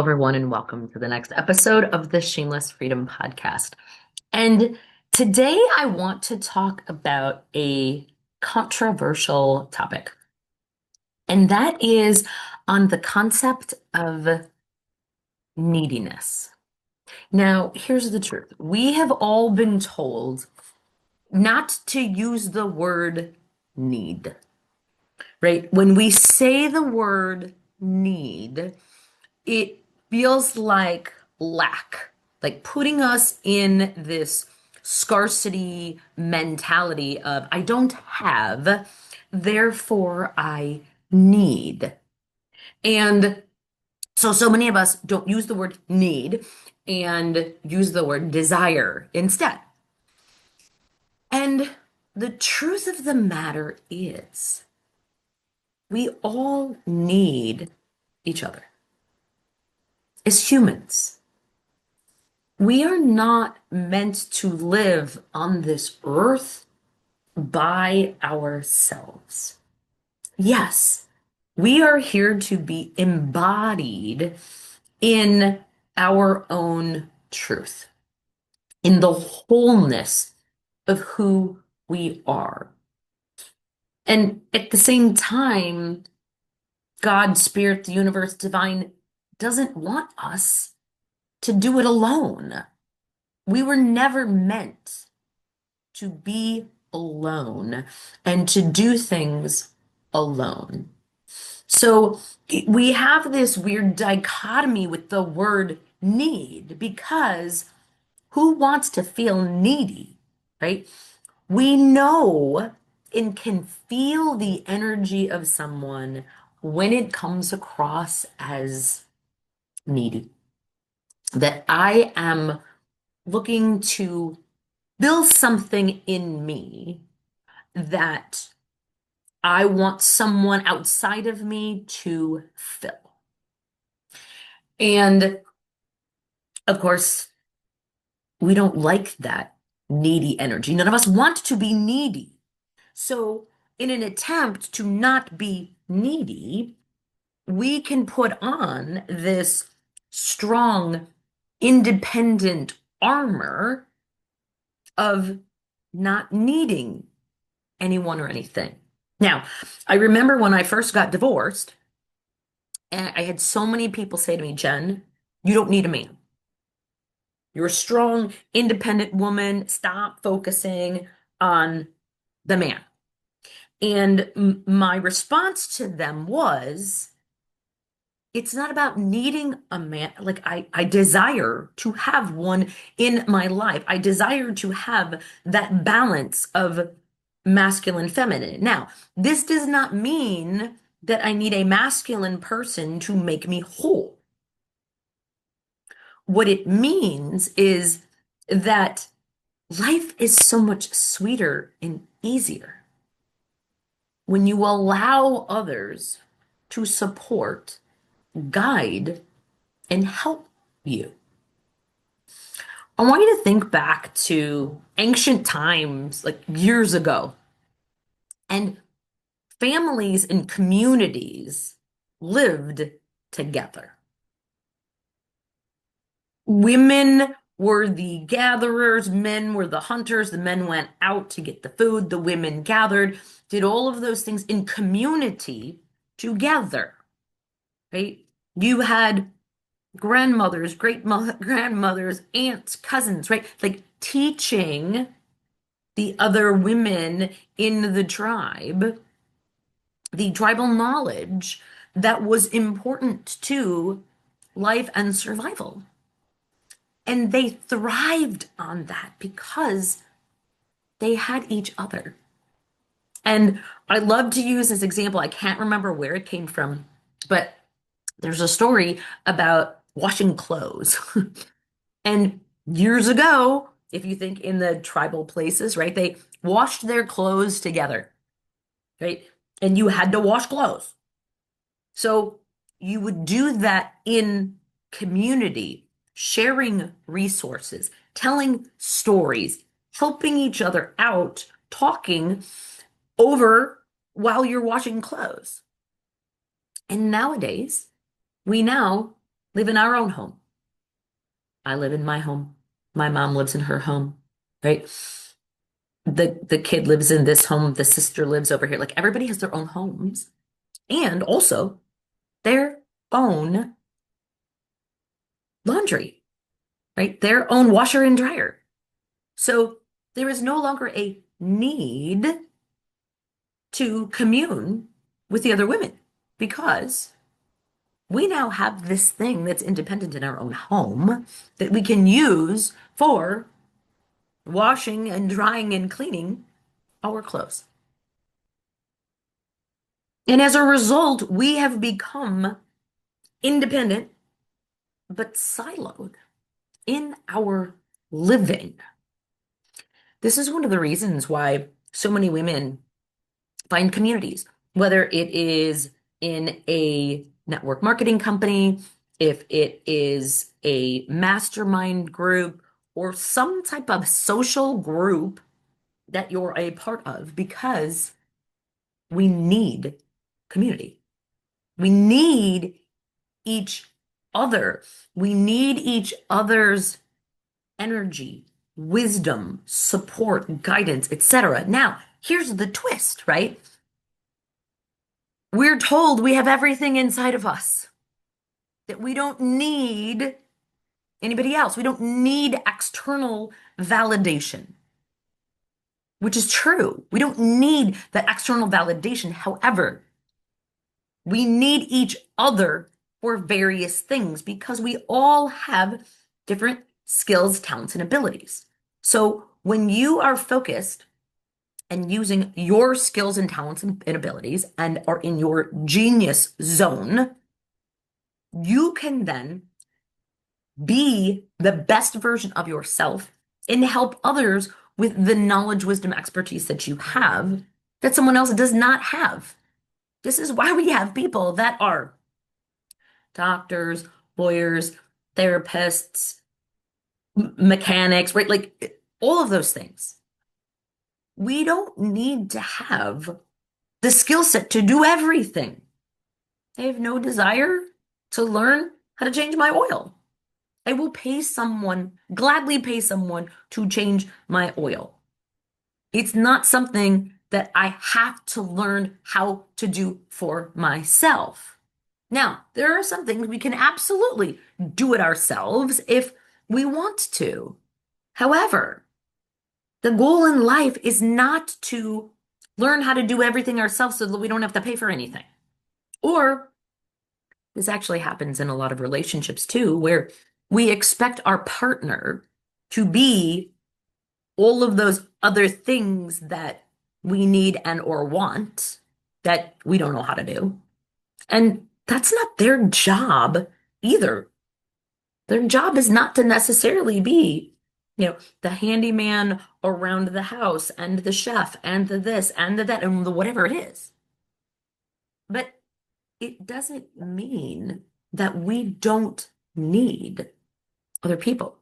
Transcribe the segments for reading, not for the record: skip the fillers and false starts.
everyone, and welcome to the next episode of the Shameless Freedom Podcast. And today I want to talk about a controversial topic, and that is on the concept of neediness. Now, here's the truth. We have all been told not to use the word need, right? When we say the word need, it feels like lack, like putting us in this scarcity mentality of I don't have, therefore I need. And so many of us don't use the word need and use the word desire instead. And the truth of the matter is, we all need each other as humans. We are not meant to live on this earth by ourselves. Yes, we are here to be embodied in our own truth, in the wholeness of who we are. And at the same time, God, Spirit, the universe, divine doesn't want us to do it alone. We were never meant to be alone and to do things alone. So we have this weird dichotomy with the word need because who wants to feel needy, right? We know and can feel the energy of someone when it comes across as needy. That I am looking to build something in me that I want someone outside of me to fill. And of course, we don't like that needy energy. None of us want to be needy. So, in an attempt to not be needy, we can put on this strong, independent armor of not needing anyone or anything. Now, I remember when I first got divorced, and I had so many people say to me, Jen, you don't need a man. You're a strong, independent woman. Stop focusing on the man. And my response to them was, it's not about needing a man. Like I desire to have one in my life. I desire to have that balance of masculine, feminine. Now, this does not mean that I need a masculine person to make me whole. What it means is that life is so much sweeter and easier when you allow others to support, guide, and help you. I want you to think back to ancient times, like years ago, and families and communities lived together. Women were the gatherers, men were the hunters. The men went out to get the food, the women gathered, did all of those things in community together, right? You had grandmothers, grandmothers, aunts, cousins, right? Like teaching the other women in the tribe the tribal knowledge that was important to life and survival. And they thrived on that because they had each other. And I love to use this example. I can't remember where it came from, but there's a story about washing clothes. And years ago, if you think in the tribal places, right, they washed their clothes together, right? And you had to wash clothes. So you would do that in community, sharing resources, telling stories, helping each other out, talking over while you're washing clothes. And nowadays, we now live in our own home. I live in my home. My mom lives in her home, right? The kid lives in this home. The sister lives over here. Like everybody has their own homes and also their own laundry, right? Their own washer and dryer. So there is no longer a need to commune with the other women because we now have this thing that's independent in our own home that we can use for washing and drying and cleaning our clothes. And as a result, we have become independent but siloed in our living. This is one of the reasons why so many women find communities, whether it is in a network marketing company, if it is a mastermind group, or some type of social group that you're a part of, because we need community. We need each other. We need each other's energy, wisdom, support, guidance, etc. Now, here's the twist, right? We're told we have everything inside of us, that we don't need anybody else. We don't need external validation, which is true. We don't need that external validation. However, we need each other for various things because we all have different skills, talents, and abilities. So when you are focused and using your skills and talents and abilities and are in your genius zone, you can then be the best version of yourself and help others with the knowledge, wisdom, expertise that you have that someone else does not have. This is why we have people that are doctors, lawyers, therapists, mechanics, right? Like all of those things. We don't need to have the skill set to do everything. I have no desire to learn how to change my oil. I will pay someone, gladly pay someone to change my oil. It's not something that I have to learn how to do for myself. Now, there are some things we can absolutely do it ourselves if we want to. However, the goal in life is not to learn how to do everything ourselves so that we don't have to pay for anything. Or this actually happens in a lot of relationships too, where we expect our partner to be all of those other things that we need and or want that we don't know how to do. And that's not their job either. Their job is not to necessarily be, the handyman around the house and the chef and the this and the that and the whatever it is. But it doesn't mean that we don't need other people.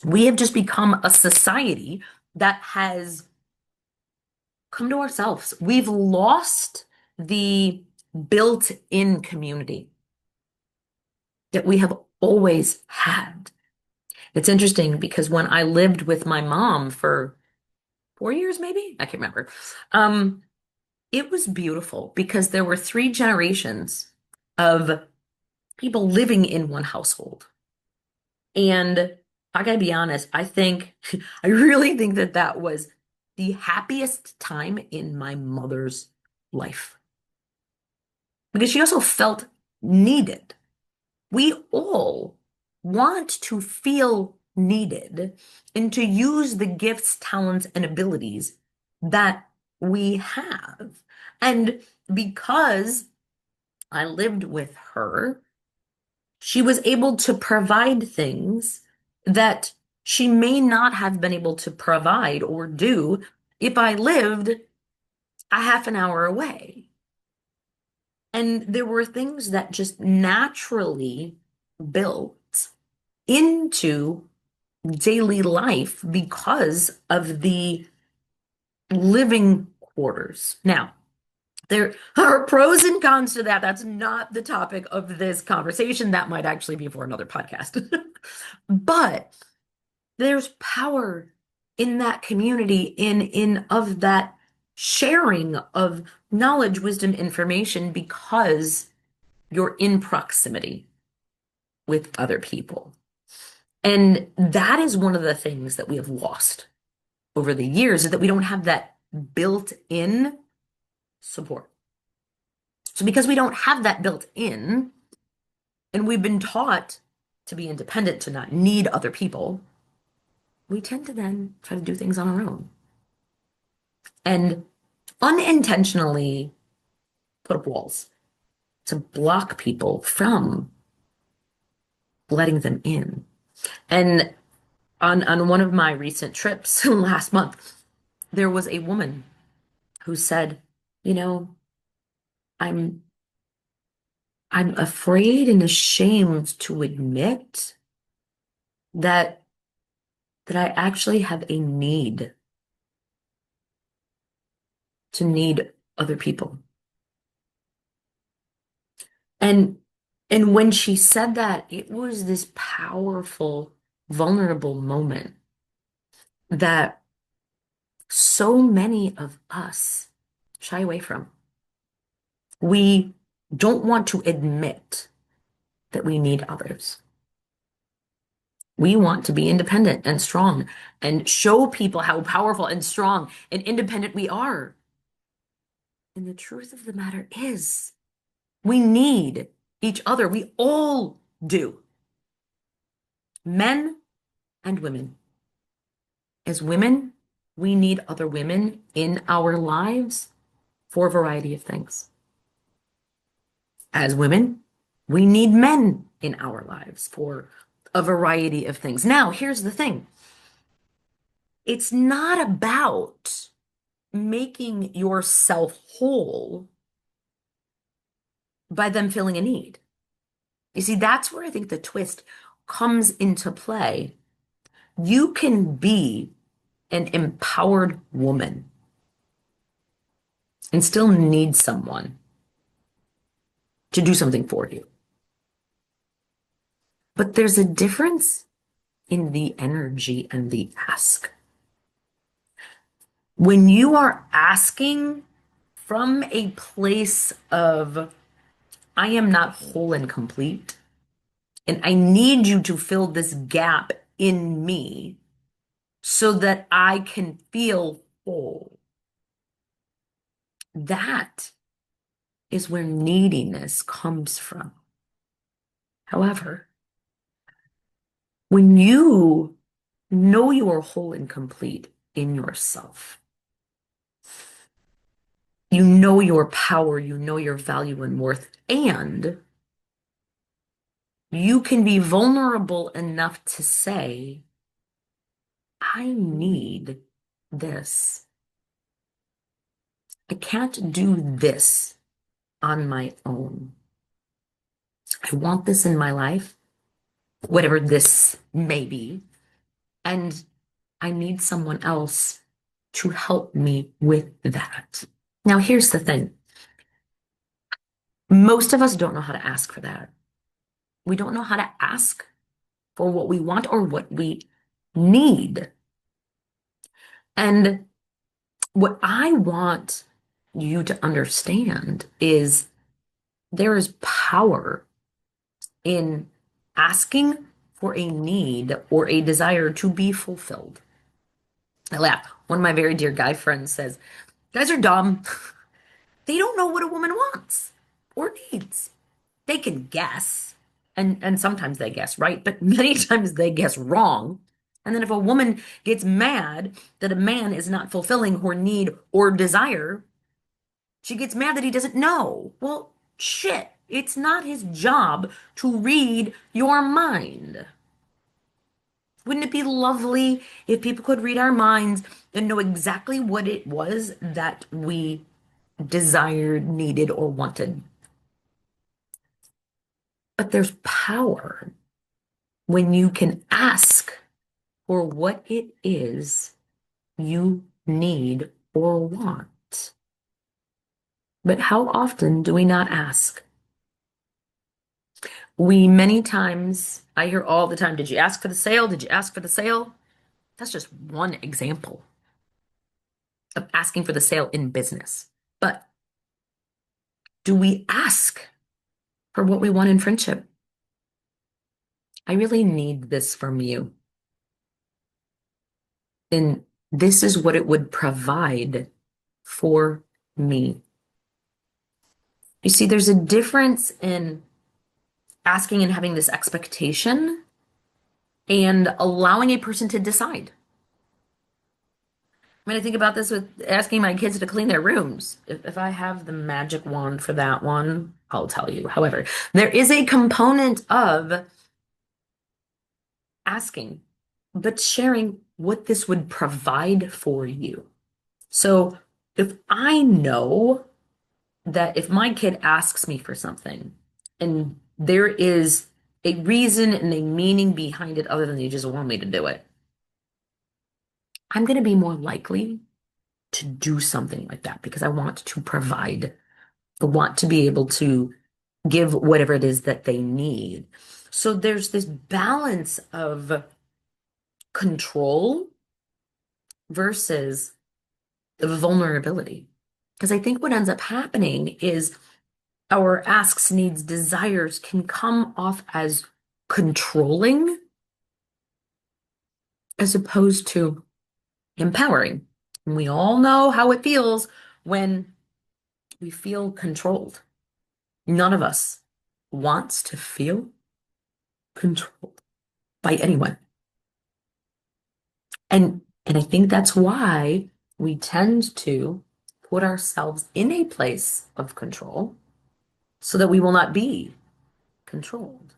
We have just become a society that has come to ourselves. We've lost the built-in community that we have always had. It's interesting because when I lived with my mom for 4 years, maybe, I can't remember, it was beautiful because there were three generations of people living in one household. And I gotta be honest, I really think that that was the happiest time in my mother's life because she also felt needed. We all want to feel needed and to use the gifts, talents, and abilities that we have. And because I lived with her, she was able to provide things that she may not have been able to provide or do if I lived a half an hour away. And there were things that just naturally built into daily life because of the living quarters. Now, There are pros and cons to that. That's not the topic of this conversation. That might actually be for another podcast. But there's power in that community, in of that sharing of knowledge, wisdom, information, because you're in proximity with other people. And that is one of the things that we have lost over the years, is that we don't have that built-in support. So because we don't have that built in, and we've been taught to be independent, to not need other people, we tend to then try to do things on our own and unintentionally put up walls to block people from letting them in. And on one of my recent trips last month, there was a woman who said, you know, I'm I'm afraid and ashamed to admit that I actually have a need to need other people. And when she said that, it was this powerful, vulnerable moment that so many of us shy away from. We don't want to admit that we need others. We want to be independent and strong and show people how powerful and strong and independent we are. And the truth of the matter is, we need each other. We all do. Men and women. As women, we need other women in our lives for a variety of things. As women, we need men in our lives for a variety of things. Now, here's the thing. It's not about making yourself whole by them filling a need. You see, that's where I think the twist comes into play. You can be an empowered woman and still need someone to do something for you. But there's a difference in the energy and the ask. When you are asking from a place of, I am not whole and complete, and I need you to fill this gap in me so that I can feel whole. That is where neediness comes from. However, when you know you are whole and complete in yourself, you know your power, you know your value and worth, and you can be vulnerable enough to say, I need this. I can't do this on my own. I want this in my life, whatever this may be, and I need someone else to help me with that. Now, here's the thing. Most of us don't know how to ask for that. We don't know how to ask for what we want or what we need. And what I want you to understand is there is power in asking for a need or a desire to be fulfilled. I laugh. One of my very dear guy friends says, guys are dumb. They don't know what a woman wants or needs. They can guess, and sometimes they guess right, but many times they guess wrong. And then if a woman gets mad that a man is not fulfilling her need or desire, she gets mad that he doesn't know. Well, shit, it's not his job to read your mind. Wouldn't it be lovely if people could read our minds and know exactly what it was that we desired, needed, or wanted? But there's power when you can ask for what it is you need or want. But how often do we not ask? We many times, I hear all the time, did you ask for the sale? Did you ask for the sale? That's just one example of asking for the sale in business. But do we ask for what we want in friendship? I really need this from you. And this is what it would provide for me. You see, there's a difference in asking and having this expectation and allowing a person to decide. I mean, I think about this with asking my kids to clean their rooms. If I have the magic wand for that one, I'll tell you. However, there is a component of asking, but sharing what this would provide for you. So if I know that if my kid asks me for something and there is a reason and a meaning behind it other than they just want me to do it, I'm going to be more likely to do something like that because I want to provide. I want to be able to give whatever it is that they need. So there's this balance of control versus the vulnerability. Because I think what ends up happening is our asks, needs, desires can come off as controlling as opposed to empowering. And we all know how it feels when we feel controlled. None of us wants to feel controlled by anyone. And I think that's why we tend to put ourselves in a place of control so that we will not be controlled.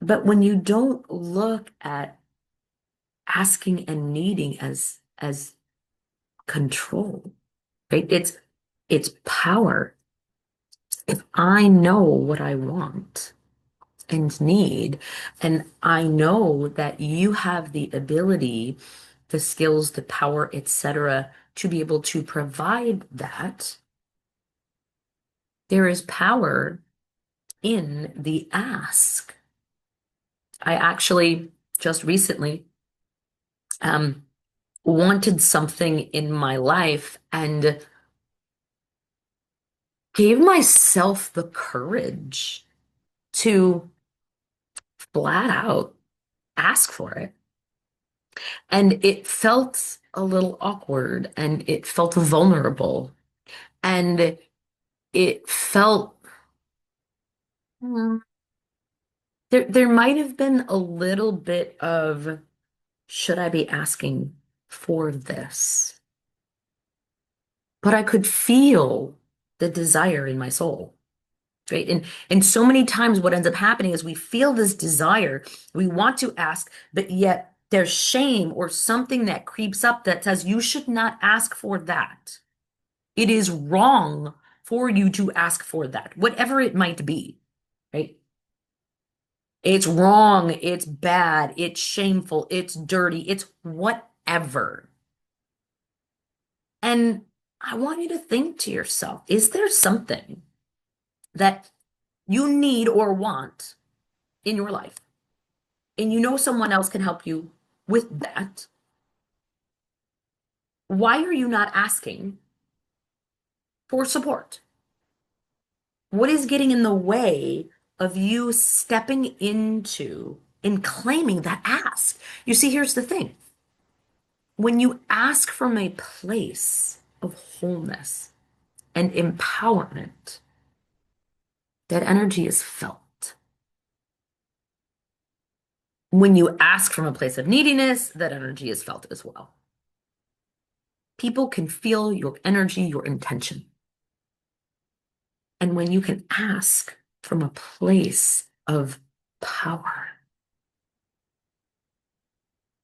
But when you don't look at asking and needing as control, right? It's power. If I know what I want and need, and I know that you have the ability, the skills, the power, etc., to be able to provide that, there is power in the ask. I actually just recently um, wanted something in my life and gave myself the courage to flat out ask for it. And it felt a little awkward and it felt vulnerable and it felt mm, there might have been a little bit of should I be asking for this? But I could feel the desire in my soul. Right. And so many times what ends up happening is we feel this desire, we want to ask, but yet there's shame or something that creeps up that says you should not ask for that. It is wrong for you to ask for that, whatever it might be, right? It's wrong, it's bad, it's shameful, it's dirty, it's whatever. And I want you to think to yourself, is there something that you need or want in your life? And you know someone else can help you with that. Why are you not asking for support? What is getting in the way of you stepping into and claiming that ask? You see, here's the thing. When you ask from a place of wholeness and empowerment, that energy is felt. When you ask from a place of neediness, that energy is felt as well. People can feel your energy, your intention. And when you can ask from a place of power,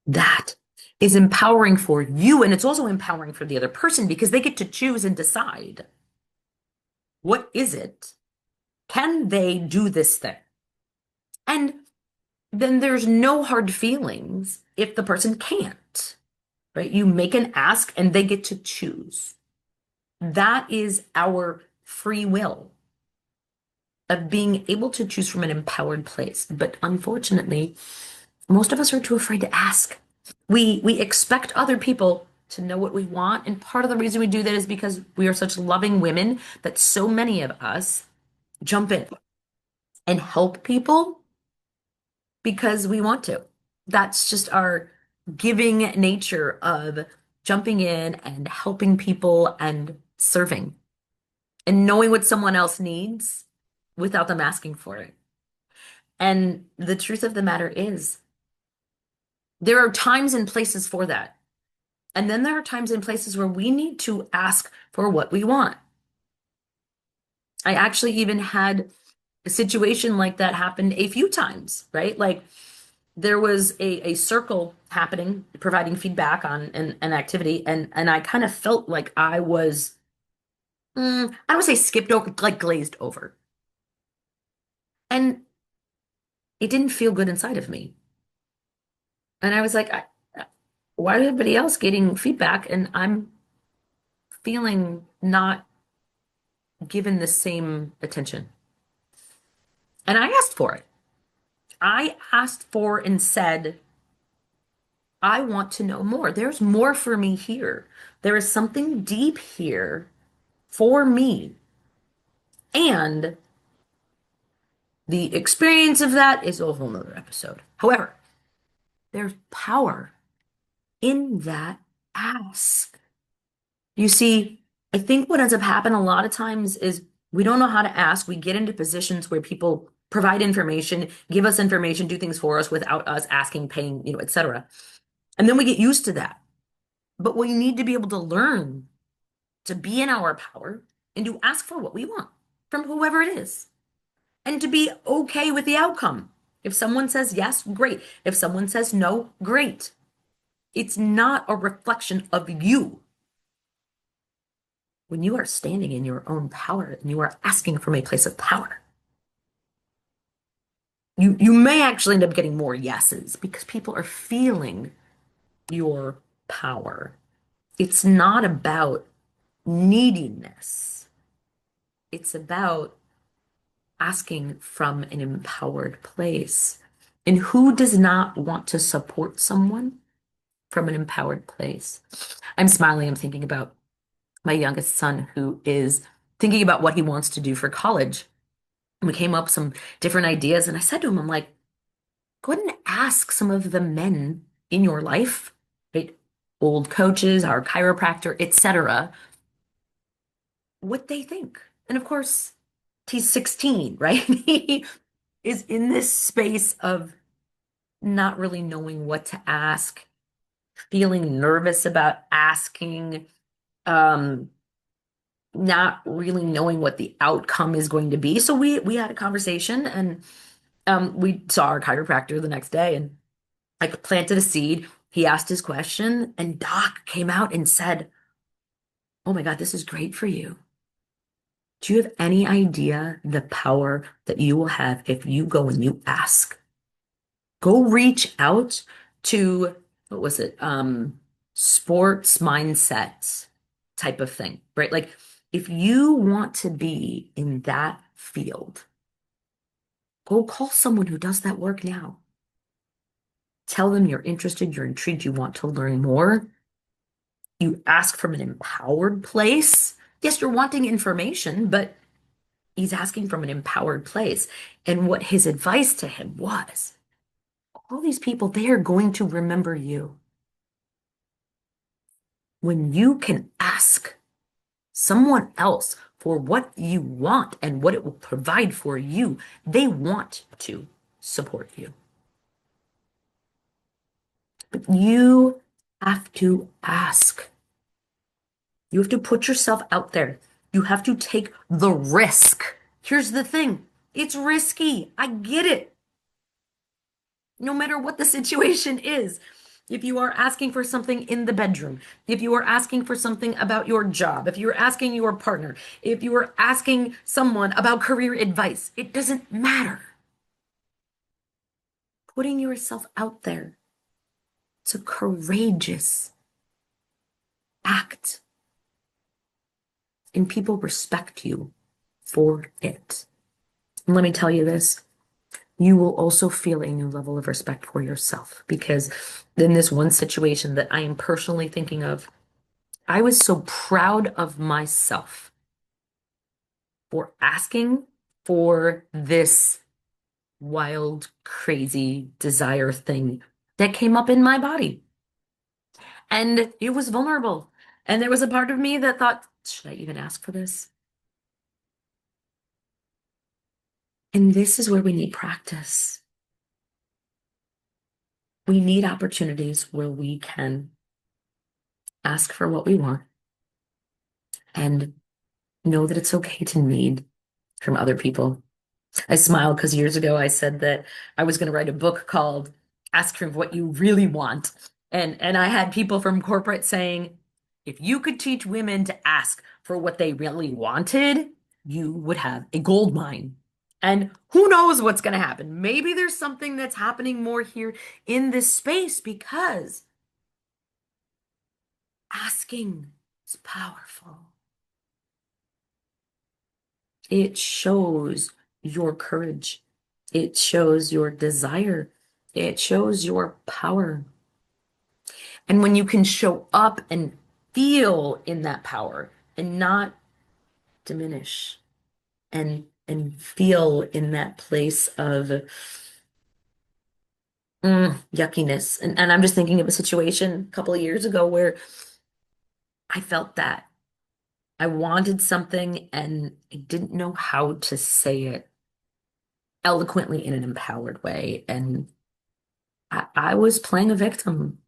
that is empowering for you. And it's also empowering for the other person because they get to choose and decide what is it? Can they do this thing? And then there's no hard feelings if the person can't, right? You make an ask and they get to choose. That is our free will of being able to choose from an empowered place. But unfortunately, most of us are too afraid to ask. We expect other people to know what we want, and part of the reason we do that is because we are such loving women that so many of us jump in and help people because we want to. That's just our giving nature of jumping in and helping people and serving and knowing what someone else needs without them asking for it. And the truth of the matter is, there are times and places for that. And then there are times and places where we need to ask for what we want. I actually even had a situation like that happen a few times, right? Like there was a circle happening, providing feedback on an activity, and I kind of felt like I was, I don't want to say skipped over, like glazed over. And it didn't feel good inside of me. And I was like, why is everybody else getting feedback and I'm feeling not given the same attention? And I asked for it. I asked for and said, I want to know more. There's more for me here. There is something deep here for me. And the experience of that is a whole nother episode. However, there's power in that ask. You see, I think what ends up happening a lot of times is we don't know how to ask. We get into positions where people provide information, give us information, do things for us without us asking, paying, etc. And then we get used to that. But we need to be able to learn to be in our power and to ask for what we want from whoever it is and to be okay with the outcome. If someone says yes, great. If someone says no, great. It's not a reflection of you. When you are standing in your own power and you are asking from a place of power, you may actually end up getting more yeses because people are feeling your power. It's not about neediness. It's about asking from an empowered place. And who does not want to support someone from an empowered place? I'm smiling. I'm thinking about my youngest son who is thinking about what he wants to do for college. And we came up with some different ideas. And I said to him, I'm like, go ahead and ask some of the men in your life, right? Old coaches, our chiropractor, etc., what they think. And of course, he's 16, right? He is in this space of not really knowing what to ask, feeling nervous about asking, um, not really knowing what the outcome is going to be. So we had a conversation and we saw our chiropractor the next day and I planted a seed. He asked his question and Doc came out and said, "Oh my God, this is great for you. Do you have any idea the power that you will have if you go and you ask? Go reach out to, what was it? Sports mindset type of thing, right? Like if you want to be in that field, go call someone who does that work now. Tell them you're interested, you're intrigued, you want to learn more. You ask from an empowered place. Yes, you're wanting information, but he's asking from an empowered place. And what his advice to him was, all these people, they are going to remember you. When you can ask someone else for what you want and what it will provide for you, they want to support you. But you have to ask. You have to put yourself out there. You have to take the risk. Here's the thing. It's risky. I get it. No matter what the situation is. If you are asking for something in the bedroom, if you are asking for something about your job, if you're asking your partner, if you are asking someone about career advice, it doesn't matter. Putting yourself out there, it's a courageous act. and people respect you for it. And let me tell you this, you will also feel a new level of respect for yourself because in this one situation that I am personally thinking of, I was so proud of myself for asking for this wild, crazy desire thing that came up in my body. And it was vulnerable. And there was a part of me that thought, should I even ask for this? And this is where we need practice. We need opportunities where we can ask for what we want and know that it's okay to need from other people. I smiled because years ago I said that I was going to write a book called Ask for What You Really Want. And I had people from corporate saying, if you could teach women to ask for what they really wanted, you would have a gold mine. And who knows what's going to happen? Maybe there's something that's happening more here in this space because asking is powerful. It shows your courage. It shows your desire. It shows your power. And when you can show up and feel in that power and not diminish and feel in that place of yuckiness. And I'm just thinking of a situation a couple of years ago where I felt that I wanted something and I didn't know how to say it eloquently in an empowered way. And I was playing a victim.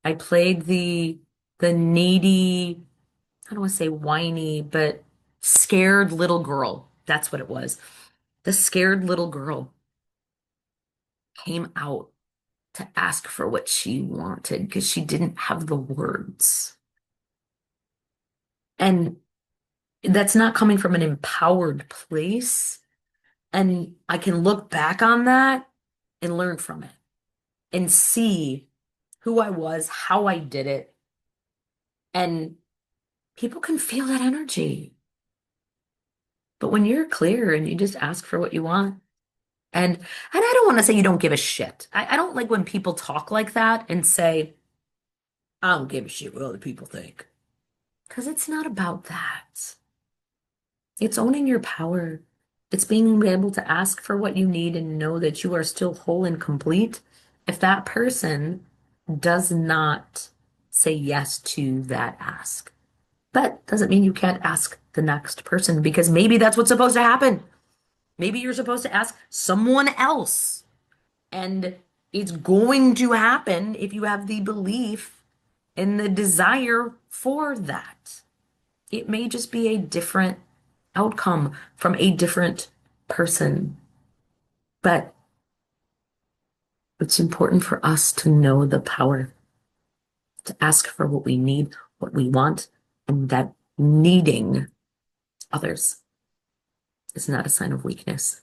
I played the needy, I don't want to say whiny, but scared little girl. That's what it was. The scared little girl came out to ask for what she wanted because she didn't have the words. And that's not coming from an empowered place. And I can look back on that and learn from it and see who I was, how I did it. And people can feel that energy. But when you're clear and you just ask for what you want, and I don't want to say you don't give a shit. I don't like when people talk like that and say, I don't give a shit what other people think. Because it's not about that. It's owning your power. It's being able to ask for what you need and know that you are still whole and complete. If that person does not say yes to that ask, but doesn't mean you can't ask the next person because maybe that's what's supposed to happen. Maybe you're supposed to ask someone else. And it's going to happen if you have the belief and the desire for that. It may just be a different outcome from a different person. But it's important for us to know the power to ask for what we need, what we want, and that needing others is not a sign of weakness.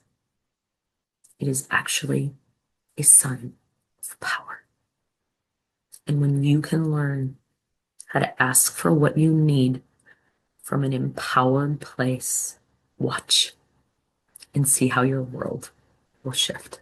It is actually a sign of power. And when you can learn how to ask for what you need from an empowered place, watch and see how your world will shift.